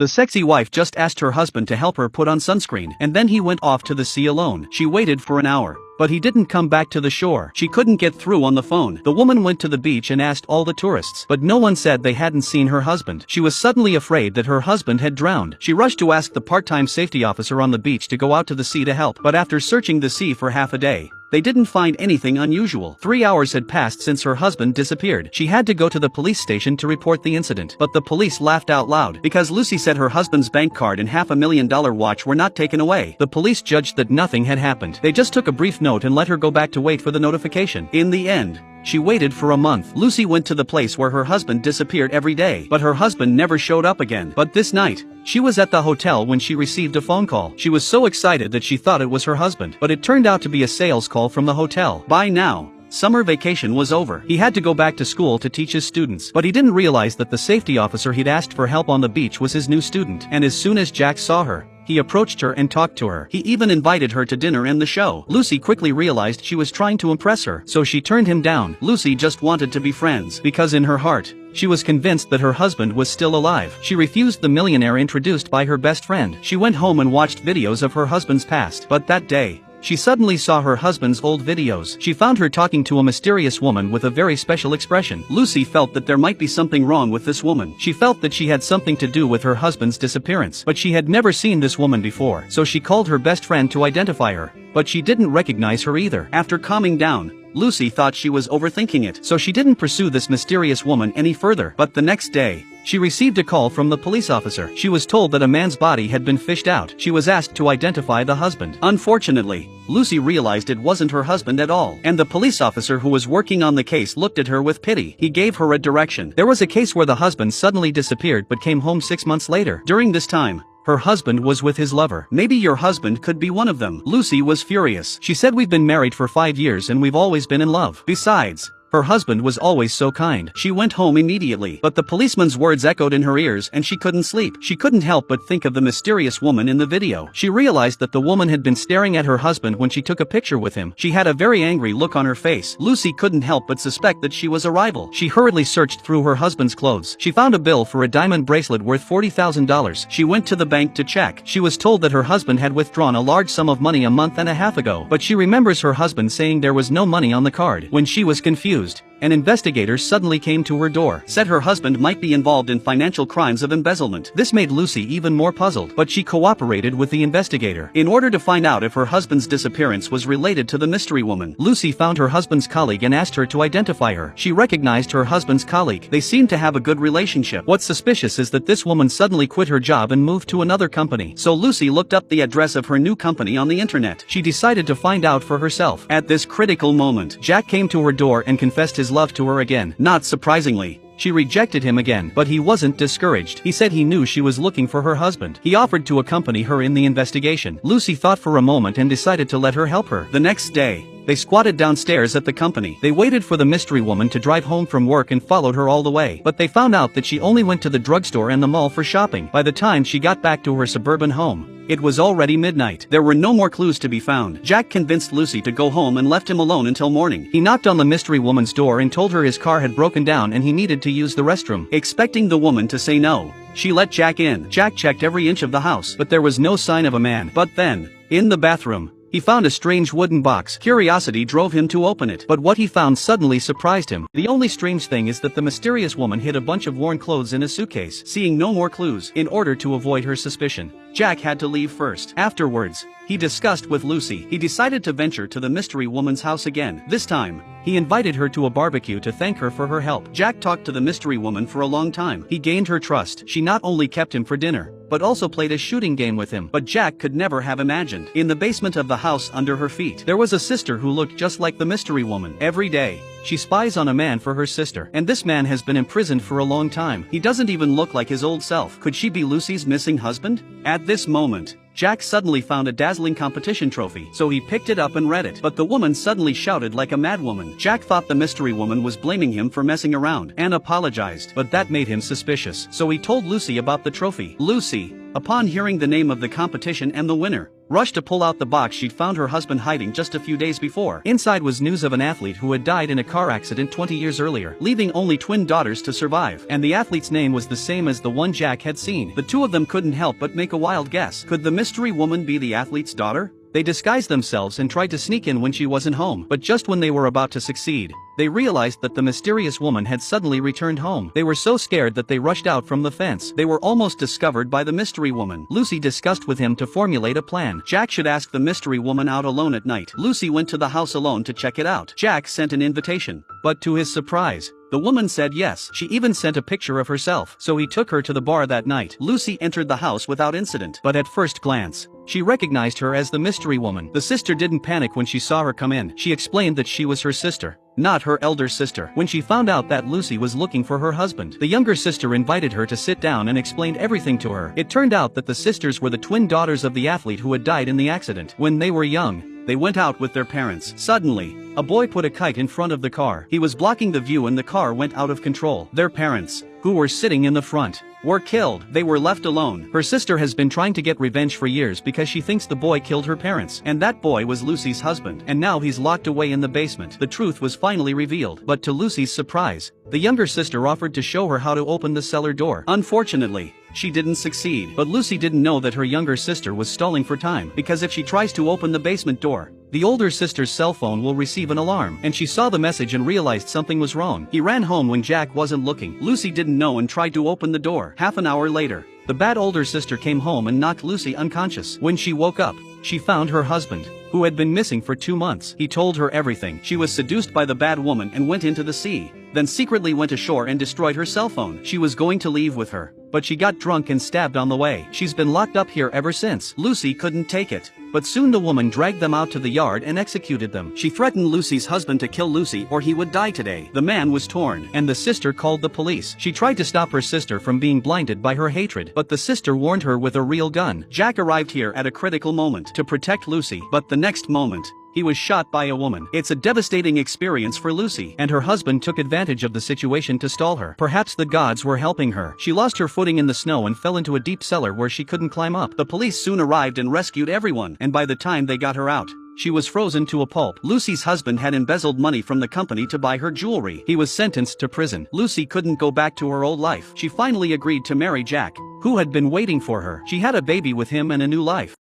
The sexy wife just asked her husband to help her put on sunscreen, and then he went off to the sea alone. She waited for an hour, but he didn't come back to the shore. She couldn't get through on the phone. The woman went to the beach and asked all the tourists, but no one said they hadn't seen her husband. She was suddenly afraid that her husband had drowned. She rushed to ask the part-time safety officer on the beach to go out to the sea to help, but after searching the sea for half a day, they didn't find anything unusual. 3 hours had passed since her husband disappeared. She had to go to the police station to report the incident, but the police laughed out loud because Lucy said her husband's bank card and $500,000 watch were not taken away. The police judged that nothing had happened. They just took a brief note and let her go back to wait for the notification. In the end, she waited for a month. Lucy went to the place where her husband disappeared every day, but her husband never showed up again. But this night, she was at the hotel when she received a phone call. She was so excited that she thought it was her husband, but it turned out to be a sales call from the hotel. By now, summer vacation was over. He had to go back to school to teach his students, but he didn't realize that the safety officer he'd asked for help on the beach was his new student. And as soon as Jack saw her, he approached her and talked to her. He even invited her to dinner and the show. Lucy quickly realized she was trying to impress her, so she turned him down. Lucy just wanted to be friends, because in her heart, she was convinced that her husband was still alive. She refused the millionaire introduced by her best friend. She went home and watched videos of her husband's past. But that day, she suddenly saw her husband's old videos. She found her talking to a mysterious woman with a very special expression. Lucy felt that there might be something wrong with this woman. She felt that she had something to do with her husband's disappearance, but she had never seen this woman before, so she called her best friend to identify her, but she didn't recognize her either. After calming down, Lucy thought she was overthinking it, so she didn't pursue this mysterious woman any further. But the next day, she received a call from the police officer. She was told that a man's body had been fished out. She was asked to identify the husband. Unfortunately, Lucy realized it wasn't her husband at all, and the police officer who was working on the case looked at her with pity. He gave her a direction. There was a case where the husband suddenly disappeared but came home 6 months later. During this time, her husband was with his lover. Maybe your husband could be one of them. Lucy was furious. She said, "We've been married for 5 years and we've always been in love. Besides, her husband was always so kind." She went home immediately, but the policeman's words echoed in her ears and she couldn't sleep. She couldn't help but think of the mysterious woman in the video. She realized that the woman had been staring at her husband when she took a picture with him. She had a very angry look on her face. Lucy couldn't help but suspect that she was a rival. She hurriedly searched through her husband's clothes. She found a bill for a diamond bracelet worth $40,000. She went to the bank to check. She was told that her husband had withdrawn a large sum of money a month and a half ago, but she remembers her husband saying there was no money on the card. When she was confused, an investigator suddenly came to her door, said her husband might be involved in financial crimes of embezzlement. This made Lucy even more puzzled, but she cooperated with the investigator. In order to find out if her husband's disappearance was related to the mystery woman, Lucy found her husband's colleague and asked her to identify her. She recognized her husband's colleague. They seemed to have a good relationship. What's suspicious is that this woman suddenly quit her job and moved to another company. So Lucy looked up the address of her new company on the internet. She decided to find out for herself. At this critical moment, Jack came to her door and confessed his love to her again. Not surprisingly, she rejected him again, but he wasn't discouraged. He said he knew she was looking for her husband. He offered to accompany her in the investigation. Lucy thought for a moment and decided to let her help her. The next day, they squatted downstairs at the company. They waited for the mystery woman to drive home from work and followed her all the way. But they found out that she only went to the drugstore and the mall for shopping. By the time she got back to her suburban home, it was already midnight. There were no more clues to be found. Jack convinced Lucy to go home and left him alone until morning. He knocked on the mystery woman's door and told her his car had broken down and he needed to use the restroom. Expecting the woman to say no, she let Jack in. Jack checked every inch of the house, but there was no sign of a man. But then, in the bathroom, he found a strange wooden box. Curiosity drove him to open it, but what he found suddenly surprised him. The only strange thing is that the mysterious woman hid a bunch of worn clothes in a suitcase. Seeing no more clues, in order to avoid her suspicion, Jack had to leave first. Afterwards, he discussed with Lucy. He decided to venture to the mystery woman's house again. This time, he invited her to a barbecue to thank her for her help. Jack talked to the mystery woman for a long time. He gained her trust. She not only kept him for dinner, but also played a shooting game with him. But Jack could never have imagined. In the basement of the house under her feet, there was a sister who looked just like the mystery woman. Every day, she spies on a man for her sister, and this man has been imprisoned for a long time. He doesn't even look like his old self. Could she be Lucy's missing husband? At this moment, Jack suddenly found a dazzling competition trophy, so he picked it up and read it. But the woman suddenly shouted like a madwoman. Jack thought the mystery woman was blaming him for messing around, and apologized, but that made him suspicious. So he told Lucy about the trophy. Lucy, upon hearing the name of the competition and the winner, rushed to pull out the box she'd found her husband hiding just a few days before. Inside was news of an athlete who had died in a car accident 20 years earlier, leaving only twin daughters to survive. And the athlete's name was the same as the one Jack had seen. The two of them couldn't help but make a wild guess. Could the mystery woman be the athlete's daughter? They disguised themselves and tried to sneak in when she wasn't home, but just when they were about to succeed, they realized that the mysterious woman had suddenly returned home. They were so scared that they rushed out from the fence. They were almost discovered by the mystery woman. Lucy discussed with him to formulate a plan. Jack should ask the mystery woman out alone at night. Lucy went to the house alone to check it out. Jack sent an invitation, but to his surprise, the woman said yes. She even sent a picture of herself, so he took her to the bar that night. Lucy entered the house without incident, but at first glance, she recognized her as the mystery woman. The sister didn't panic when she saw her come in. She explained that she was her sister, not her elder sister. When she found out that Lucy was looking for her husband, the younger sister invited her to sit down and explained everything to her. It turned out that the sisters were the twin daughters of the athlete who had died in the accident. When they were young, they went out with their parents. Suddenly, a boy put a kite in front of the car. He was blocking the view and the car went out of control. Their parents, who were sitting in the front, were killed. They were left alone. Her sister has been trying to get revenge for years because she thinks the boy killed her parents. And that boy was Lucy's husband. And now he's locked away in the basement. The truth was finally revealed. But to Lucy's surprise, the younger sister offered to show her how to open the cellar door. Unfortunately, she didn't succeed. But Lucy didn't know that her younger sister was stalling for time, because if she tries to open the basement door, the older sister's cell phone will receive an alarm. And she saw the message and realized something was wrong. He ran home when Jack wasn't looking. Lucy didn't know and tried to open the door. Half an hour later, the bad older sister came home and knocked Lucy unconscious. When she woke up, she found her husband, who had been missing for 2 months. He told her everything. She was seduced by the bad woman and went into the sea, then secretly went ashore and destroyed her cell phone. She was going to leave with her, but she got drunk and stabbed on the way. She's been locked up here ever since. Lucy couldn't take it, but soon the woman dragged them out to the yard and executed them. She threatened Lucy's husband to kill Lucy or he would die today. The man was torn, and the sister called the police. She tried to stop her sister from being blinded by her hatred, but the sister warned her with a real gun. Jack arrived here at a critical moment to protect Lucy, but the next moment, he was shot by a woman. It's a devastating experience for Lucy, and her husband took advantage of the situation to stall her. Perhaps the gods were helping her. She lost her footing in the snow and fell into a deep cellar where she couldn't climb up. The police soon arrived and rescued everyone, and by the time they got her out, she was frozen to a pulp. Lucy's husband had embezzled money from the company to buy her jewelry. He was sentenced to prison. Lucy couldn't go back to her old life. She finally agreed to marry Jack, who had been waiting for her. She had a baby with him and a new life.